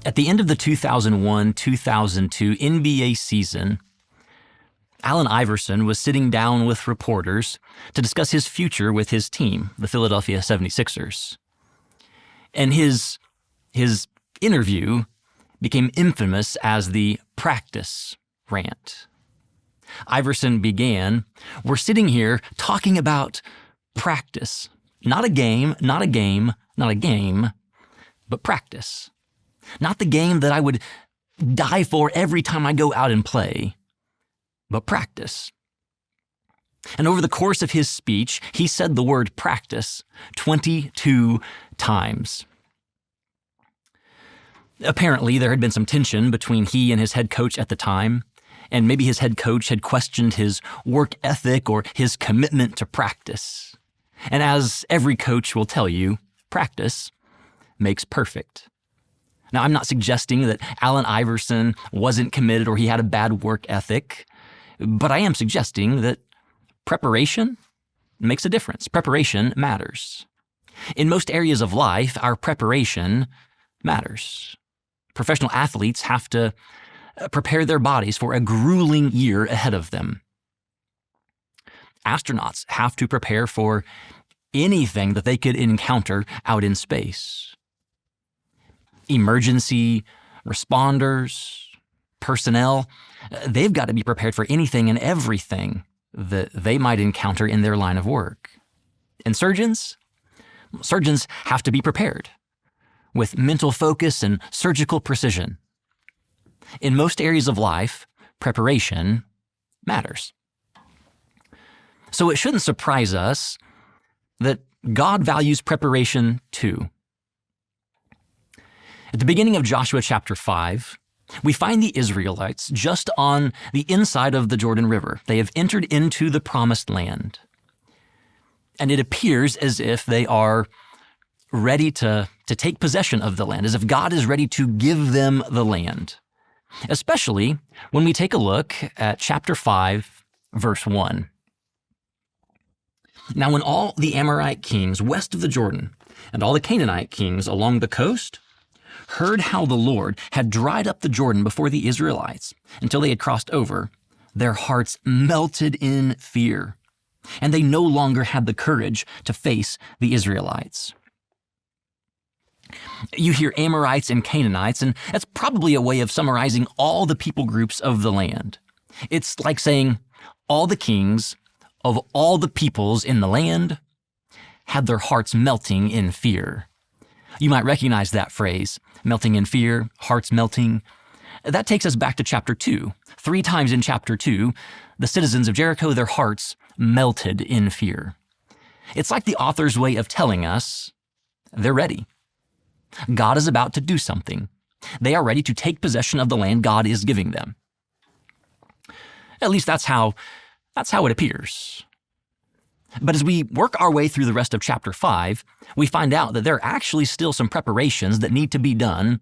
At the end of the 2001-2002 NBA season, Allen Iverson was sitting down with reporters to discuss his future with his team, the Philadelphia 76ers. And his interview became infamous as the practice rant. Iverson began, "We're sitting here talking about practice. Not a game, but practice. Not the game that I would die for every time I go out and play, but practice." And over the course of his speech, he said the word practice 22 times. Apparently, there had been some tension between he and his head coach at the time, and maybe his head coach had questioned his work ethic or his commitment to practice. And as every coach will tell you, practice makes perfect. Now, I'm not suggesting that Allen Iverson wasn't committed or he had a bad work ethic, but I am suggesting that preparation makes a difference. Preparation matters. In most areas of life, our preparation matters. Professional athletes have to prepare their bodies for a grueling year ahead of them. Astronauts have to prepare for anything that they could encounter out in space. Emergency responders, personnel, they've got to be prepared for anything and everything that they might encounter in their line of work. And surgeons have to be prepared with mental focus and surgical precision. In most areas of life, preparation matters. So it shouldn't surprise us that God values preparation too. At the beginning of Joshua chapter 5, we find the Israelites just on the inside of the Jordan River. They have entered into the promised land. And it appears as if they are ready to take possession of the land, as if God is ready to give them the land. Especially when we take a look at chapter 5, verse 1. "Now when all the Amorite kings west of the Jordan and all the Canaanite kings along the coast heard how the Lord had dried up the Jordan before the Israelites until they had crossed over, their hearts melted in fear, and they no longer had the courage to face the Israelites." You hear Amorites and Canaanites, and that's probably a way of summarizing all the people groups of the land. It's like saying all the kings of all the peoples in the land had their hearts melting in fear. You might recognize that phrase, melting in fear, hearts melting. That takes us back to chapter 2. 3 times in chapter 2, the citizens of Jericho, their hearts melted in fear. It's like the author's way of telling us they're ready. God is about to do something. They are ready to take possession of the land God is giving them. At least that's how it appears. But as we work our way through the rest of chapter 5, we find out that there are actually still some preparations that need to be done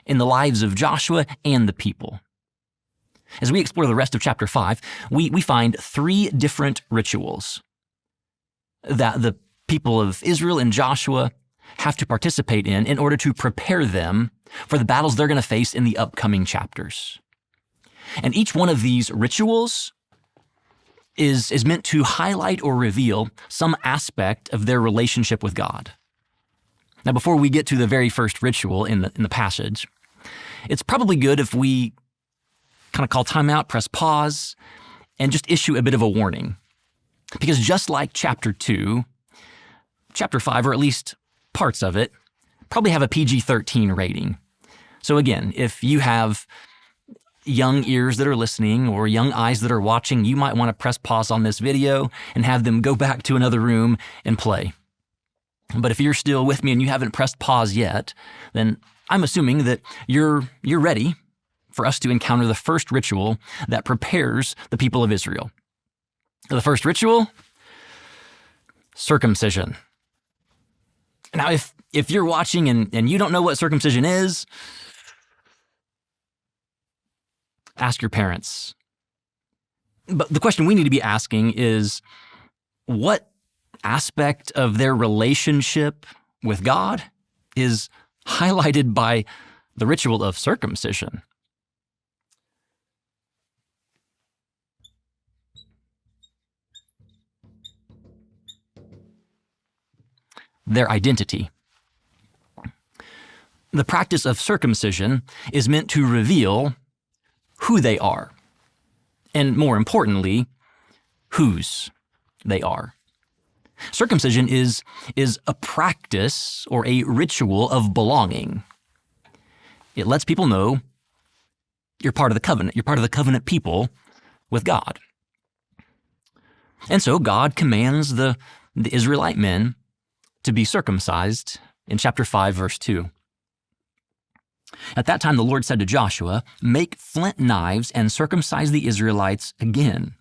in the lives of Joshua and the people. As we explore the rest of chapter 5, we find 3 different rituals that the people of Israel and Joshua have to participate in order to prepare them for the battles they're going to face in the upcoming chapters. And each one of these rituals is meant to highlight or reveal some aspect of their relationship with God. Now, before we get to the very first ritual in the passage, it's probably good if we kind of call time out, press pause, and just issue a bit of a warning. Because just like chapter 2, chapter 5, or at least parts of it, probably have a PG-13 rating. So again, if you have young ears that are listening or young eyes that are watching, you might want to press pause on this video and have them go back to another room and play. But if you're still with me and you haven't pressed pause yet, then I'm assuming that you're ready for us to encounter the first ritual that prepares the people of Israel. The first ritual, circumcision. Now, if you're watching and you don't know what circumcision is, ask your parents. But the question we need to be asking is, what aspect of their relationship with God is highlighted by the ritual of circumcision. Their identity. The practice of circumcision is meant to reveal who they are, and more importantly, whose they are. Circumcision is a practice or a ritual of belonging. It lets people know you're part of the covenant. You're part of the covenant people with God. And so God commands the Israelite men to be circumcised in chapter 5, verse 2. At that time, the Lord said to Joshua, "Make flint knives and circumcise the Israelites again."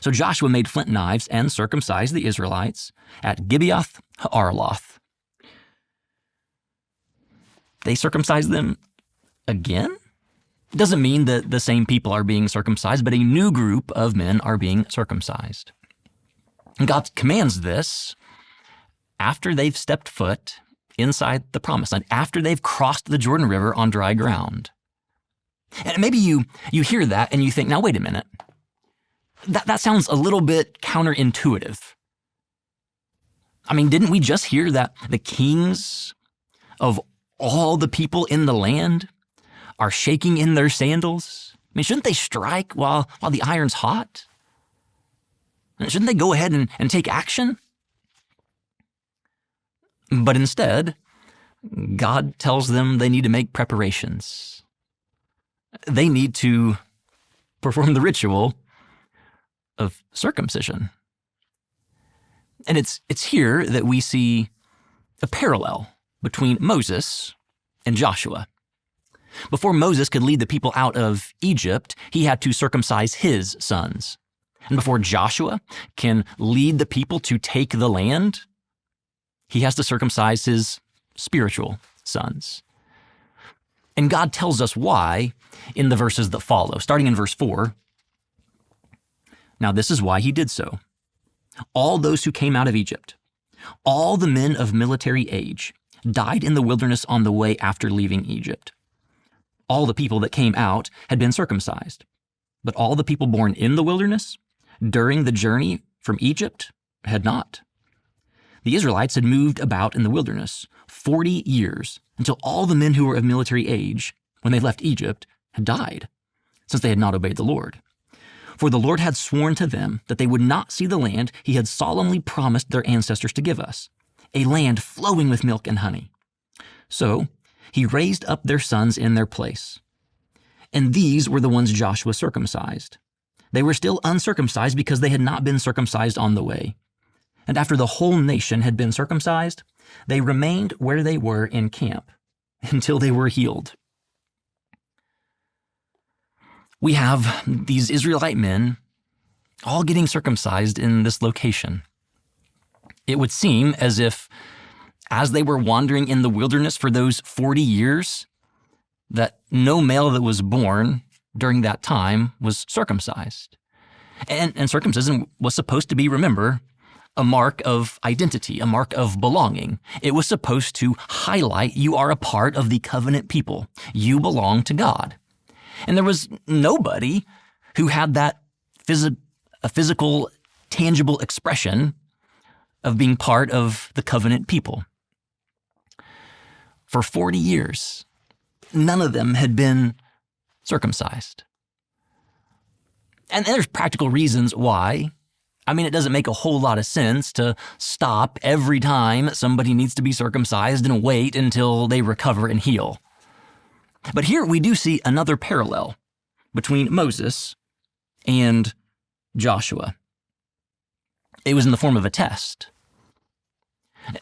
So Joshua made flint knives and circumcised the Israelites at Gibeath Ha'araloth. They circumcised them again? It doesn't mean that the same people are being circumcised, but a new group of men are being circumcised. And God commands this after they've stepped foot inside the promised land, after they've crossed the Jordan River on dry ground. And maybe you hear that and you think, now wait a minute. That sounds a little bit counterintuitive. I mean, didn't we just hear that the kings of all the people in the land are shaking in their sandals? I mean, shouldn't they strike while the iron's hot? Shouldn't they go ahead and take action? But instead, God tells them they need to make preparations. They need to perform the ritual of circumcision. And it's here that we see a parallel between Moses and Joshua. Before Moses could lead the people out of Egypt, he had to circumcise his sons. And before Joshua can lead the people to take the land, he has to circumcise his spiritual sons. And God tells us why in the verses that follow, starting in verse 4. Now this is why he did so. All those who came out of Egypt, all the men of military age, died in the wilderness on the way after leaving Egypt. All the people that came out had been circumcised, but all the people born in the wilderness during the journey from Egypt had not. The Israelites had moved about in the wilderness 40 years until all the men who were of military age, when they left Egypt, had died, since they had not obeyed the Lord. For the Lord had sworn to them that they would not see the land he had solemnly promised their ancestors to give us, a land flowing with milk and honey. So he raised up their sons in their place. And these were the ones Joshua circumcised. They were still uncircumcised because they had not been circumcised on the way. And after the whole nation had been circumcised, they remained where they were in camp until they were healed. We have these Israelite men all getting circumcised in this location. It would seem as if, as they were wandering in the wilderness for those 40 years, that no male that was born during that time was circumcised. And circumcision was supposed to be, remember, a mark of identity, a mark of belonging. It was supposed to highlight you are a part of the covenant people. You belong to God. And there was nobody who had that physical, tangible expression of being part of the covenant people. For 40 years, none of them had been circumcised. And there's practical reasons why. I mean, it doesn't make a whole lot of sense to stop every time somebody needs to be circumcised and wait until they recover and heal. But here we do see another parallel between Moses and Joshua. It was in the form of a test.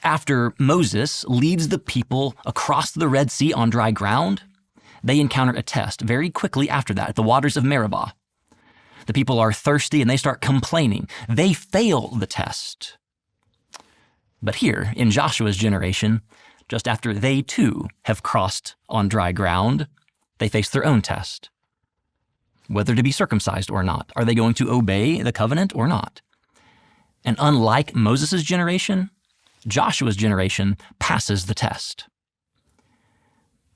After Moses leads the people across the Red Sea on dry ground, they encounter a test very quickly after that at the waters of Meribah. The people are thirsty and they start complaining. They fail the test. But here, in Joshua's generation, just after they too have crossed on dry ground, they face their own test. Whether to be circumcised or not. Are they going to obey the covenant or not? And unlike Moses' generation, Joshua's generation passes the test.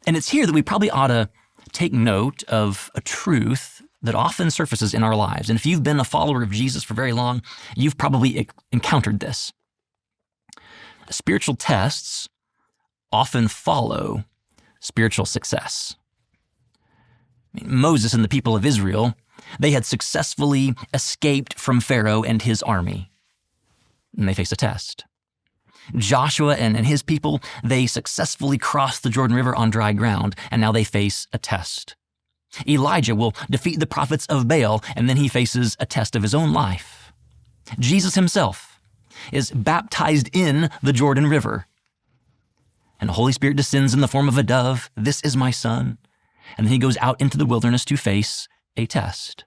And it's here that we probably ought to take note of a truth that often surfaces in our lives. And if you've been a follower of Jesus for very long, you've probably encountered this. Spiritual tests often follow spiritual success. Moses and the people of Israel, they had successfully escaped from Pharaoh and his army, and they faced a test. Joshua and his people, they successfully crossed the Jordan River on dry ground, and now they face a test. Elijah will defeat the prophets of Baal, and then he faces a test of his own life. Jesus himself is baptized in the Jordan River, and the Holy Spirit descends in the form of a dove. This is my son. And then he goes out into the wilderness to face a test.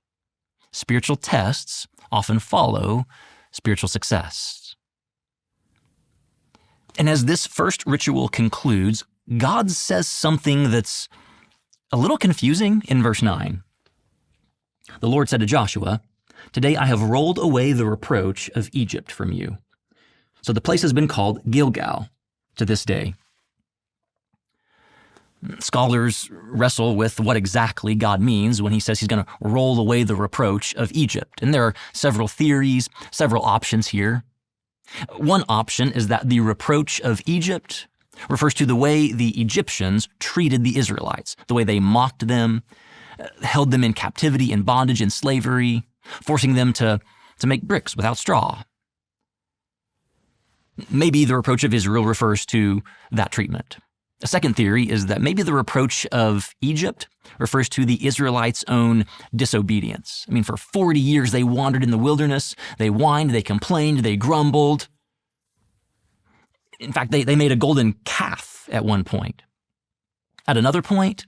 Spiritual tests often follow spiritual success. And as this first ritual concludes, God says something that's a little confusing in verse 9. The Lord said to Joshua, "Today I have rolled away the reproach of Egypt from you." So the place has been called Gilgal to this day. Scholars wrestle with what exactly God means when he says he's going to roll away the reproach of Egypt. And there are several theories, several options here. One option is that the reproach of Egypt refers to the way the Egyptians treated the Israelites, the way they mocked them, held them in captivity, in bondage, in slavery, forcing them to make bricks without straw. Maybe the reproach of Israel refers to that treatment. A second theory is that maybe the reproach of Egypt refers to the Israelites' own disobedience. I mean, for 40 years they wandered in the wilderness, they whined, they complained, they grumbled. In fact, they made a golden calf at one point. At another point,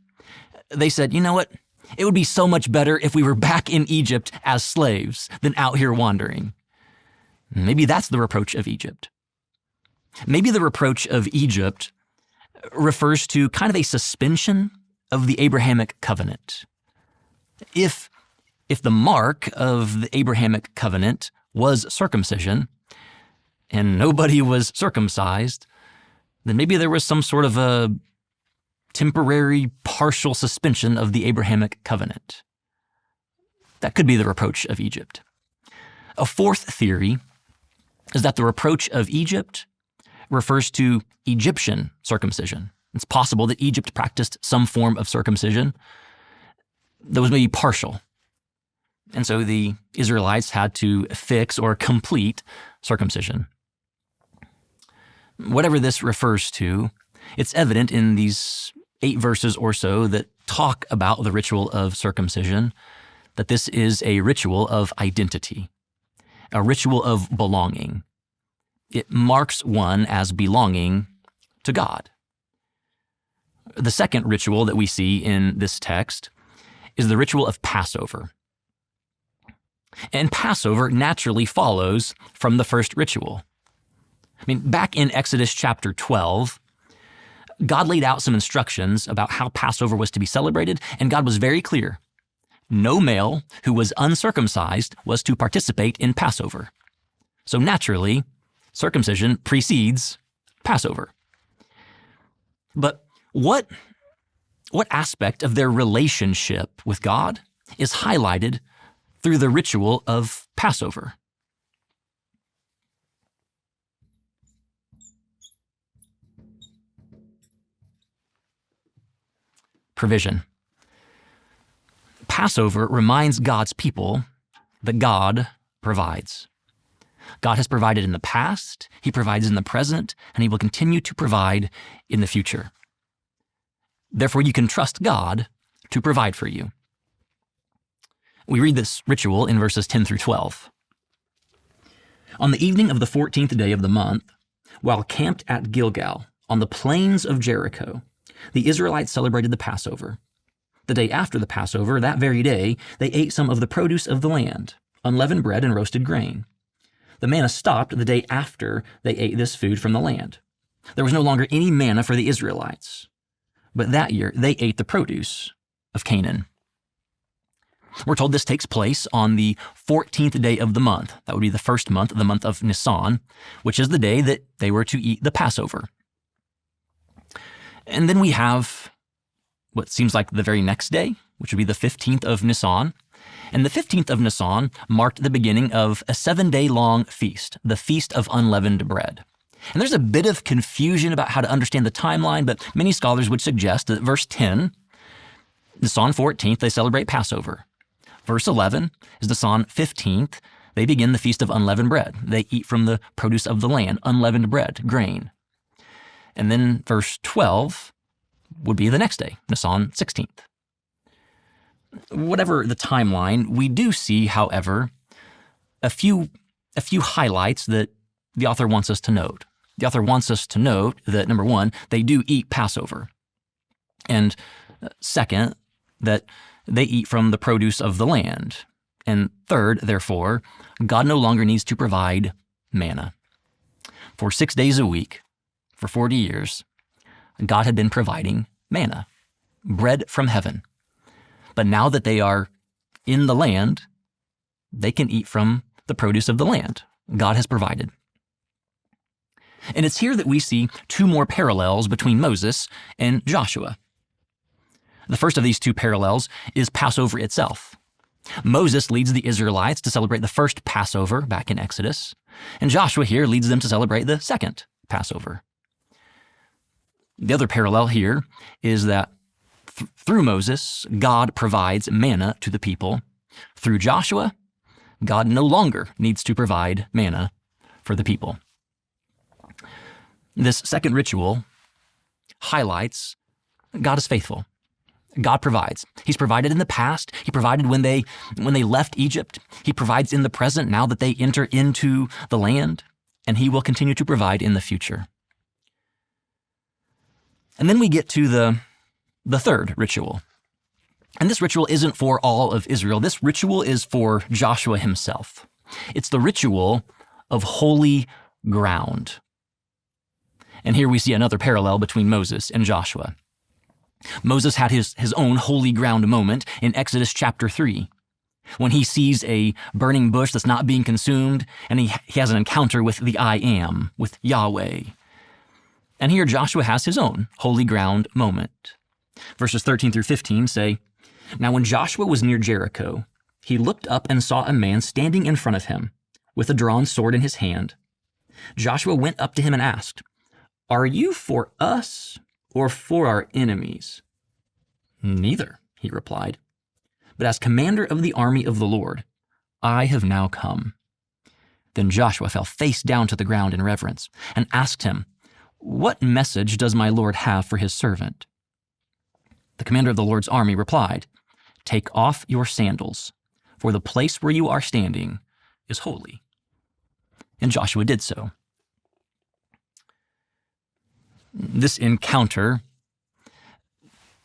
they said, you know what? It would be so much better if we were back in Egypt as slaves than out here wandering. Maybe that's the reproach of Egypt. Maybe the reproach of Egypt refers to kind of a suspension of the Abrahamic covenant. If the mark of the Abrahamic covenant was circumcision, and nobody was circumcised, then maybe there was some sort of a temporary partial suspension of the Abrahamic covenant. That could be the reproach of Egypt. A fourth theory is that the reproach of Egypt refers to Egyptian circumcision. It's possible that Egypt practiced some form of circumcision that was maybe partial. And so the Israelites had to fix or complete circumcision. Whatever this refers to, it's evident in these 8 verses or so that talk about the ritual of circumcision, that this is a ritual of identity, a ritual of belonging. It marks one as belonging to God. The second ritual that we see in this text is the ritual of Passover. And Passover naturally follows from the first ritual. I mean, back in Exodus chapter 12, God laid out some instructions about how Passover was to be celebrated, and God was very clear. No male who was uncircumcised was to participate in Passover. So naturally, circumcision precedes Passover. But what aspect of their relationship with God is highlighted through the ritual of Passover? Provision. Passover reminds God's people that God provides. God has provided in the past, He provides in the present, and He will continue to provide in the future. Therefore, you can trust God to provide for you. We read this ritual in verses 10 through 12. On the evening of the 14th day of the month, while camped at Gilgal, on the plains of Jericho, the Israelites celebrated the Passover. The day after the Passover, that very day, they ate some of the produce of the land, unleavened bread and roasted grain. The manna stopped the day after they ate this food from the land. There was no longer any manna for the Israelites. But that year, they ate the produce of Canaan. We're told this takes place on the 14th day of the month. That would be the first month, the month of Nisan, which is the day that they were to eat the Passover. And then we have what seems like the very next day, which would be the 15th of Nisan. And the 15th of Nisan marked the beginning of a 7-day-long feast, the Feast of Unleavened Bread. And there's a bit of confusion about how to understand the timeline, but many scholars would suggest that verse 10, Nisan 14th, they celebrate Passover. Verse 11 is Nisan 15th, they begin the Feast of Unleavened Bread. They eat from the produce of the land, unleavened bread, grain. And then verse 12 would be the next day, Nisan 16th. Whatever the timeline, we do see, however, a few highlights that the author wants us to note. The author wants us to note that, number one, they do eat Passover. And second, that they eat from the produce of the land. And third, therefore, God no longer needs to provide manna. For 6 days a week, for 40 years, God had been providing manna, bread from heaven. But now that they are in the land, they can eat from the produce of the land God has provided. And it's here that we see two more parallels between Moses and Joshua. The first of these two parallels is Passover itself. Moses leads the Israelites to celebrate the first Passover back in Exodus, and Joshua here leads them to celebrate the second Passover. The other parallel here is that through Moses, God provides manna to the people. Through Joshua, God no longer needs to provide manna for the people. This second ritual highlights God is faithful. God provides. He's provided in the past. He provided when they left Egypt. He provides in the present now that they enter into the land, and he will continue to provide in the future. And then we get to the third ritual. And this ritual isn't for all of Israel. This ritual is for Joshua himself. It's the ritual of holy ground. And here we see another parallel between Moses and Joshua. Moses had his own holy ground moment in Exodus chapter 3, when he sees a burning bush that's not being consumed, and he has an encounter with the I Am, with Yahweh. And here Joshua has his own holy ground moment. Verses 13 through 15 say, "Now when Joshua was near Jericho, he looked up and saw a man standing in front of him, with a drawn sword in his hand. Joshua went up to him and asked, 'Are you for us or for our enemies?' 'Neither,' he replied, 'but as commander of the army of the Lord, I have now come.' Then Joshua fell face down to the ground in reverence and asked him, 'What message does my Lord have for his servant?' The commander of the Lord's army replied, 'Take off your sandals, for the place where you are standing is holy.' And Joshua did so." This encounter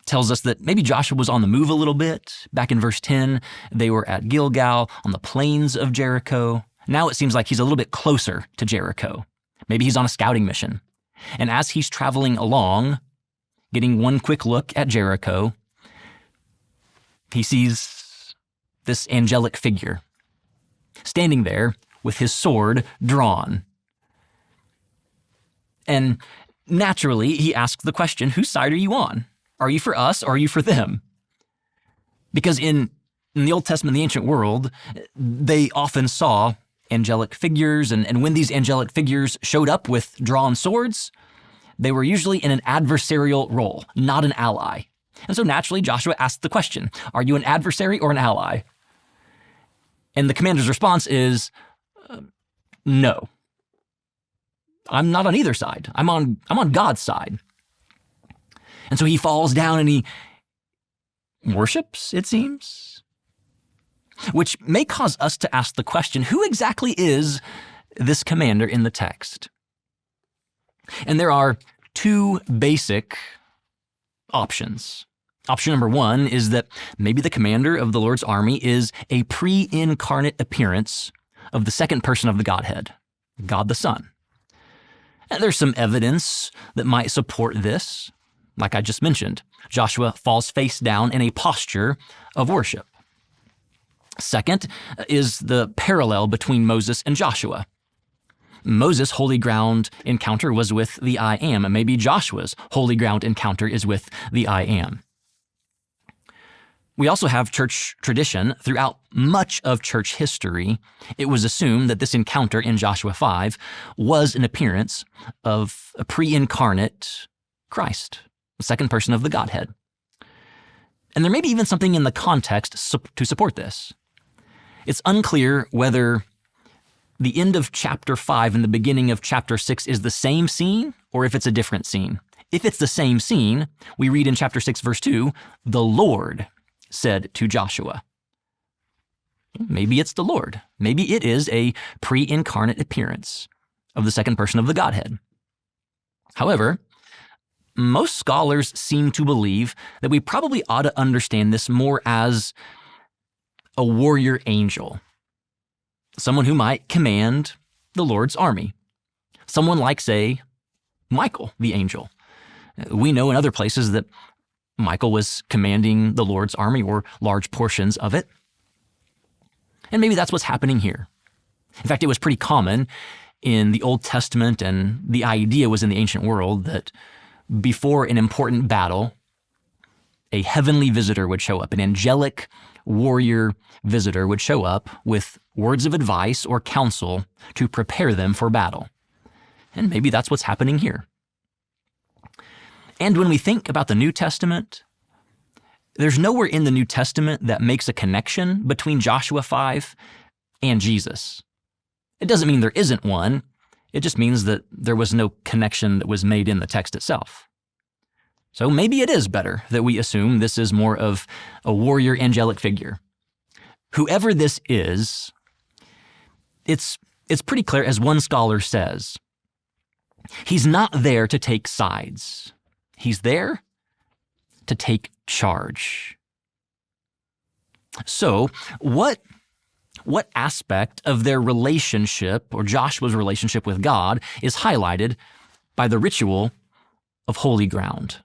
tells us that maybe Joshua was on the move a little bit. Back in verse 10, they were at Gilgal on the plains of Jericho. Now it seems like he's a little bit closer to Jericho. Maybe he's on a scouting mission. And as he's traveling along, getting one quick look at Jericho, he sees this angelic figure standing there with his sword drawn. And naturally, he asks the question, whose side are you on? Are you for us or are you for them? Because in the Old Testament, the ancient world, they often saw angelic figures, and when these angelic figures showed up with drawn swords, they were usually in an adversarial role, not an ally. And so naturally, Joshua asked the question, are you an adversary or an ally? And the commander's response is, no. I'm not on either side. I'm on God's side. And so he falls down and he worships, it seems, which may cause us to ask the question, who exactly is this commander in the text? And there are two basic options. Option number one is that maybe the commander of the Lord's army is a pre-incarnate appearance of the second person of the Godhead, God the Son. And there's some evidence that might support this. Like I just mentioned, Joshua falls face down in a posture of worship. Second is the parallel between Moses and Joshua. Moses' holy ground encounter was with the I Am, and maybe Joshua's holy ground encounter is with the I Am. We also have church tradition. Throughout much of church history, it was assumed that this encounter in Joshua 5 was an appearance of a pre-incarnate Christ, the second person of the Godhead. And there may be even something in the context to support this. It's unclear whether the end of chapter 5 and the beginning of chapter 6 is the same scene or if it's a different scene. If it's the same scene, we read in chapter 6, verse 2, the Lord said to Joshua. Maybe it's the Lord. Maybe it is a pre-incarnate appearance of the second person of the Godhead. However, most scholars seem to believe that we probably ought to understand this more as a warrior angel, someone who might command the Lord's army, someone like, say, Michael, the angel. We know in other places that Michael was commanding the Lord's army or large portions of it. And maybe that's what's happening here. In fact, it was pretty common in the Old Testament, and the idea was in the ancient world that before an important battle, a heavenly visitor would show up, an angelic warrior visitor would show up with words of advice or counsel to prepare them for battle. And maybe that's what's happening here. And when we think about the New Testament, there's nowhere in the New Testament that makes a connection between Joshua 5 and Jesus. It doesn't mean there isn't one. It just means that there was no connection that was made in the text itself. So maybe it is better that we assume this is more of a warrior angelic figure. Whoever this is, it's pretty clear, as one scholar says, he's not there to take sides. He's there to take charge. So what aspect of their relationship, or Joshua's relationship with God, is highlighted by the ritual of holy ground?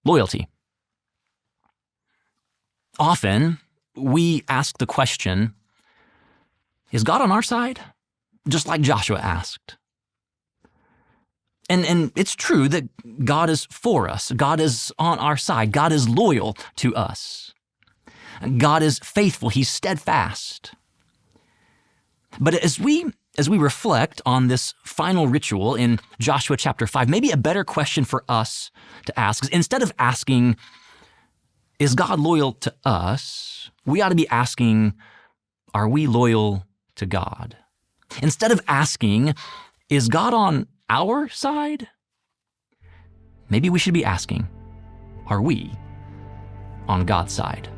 Loyalty. Often, we ask the question, is God on our side? Just like Joshua asked. And it's true that God is for us. God is on our side. God is loyal to us. God is faithful. He's steadfast. But as we reflect on this final ritual in Joshua chapter 5, maybe a better question for us to ask is, instead of asking, is God loyal to us? We ought to be asking, are we loyal to God? Instead of asking, is God on our side? Maybe we should be asking, are we on God's side?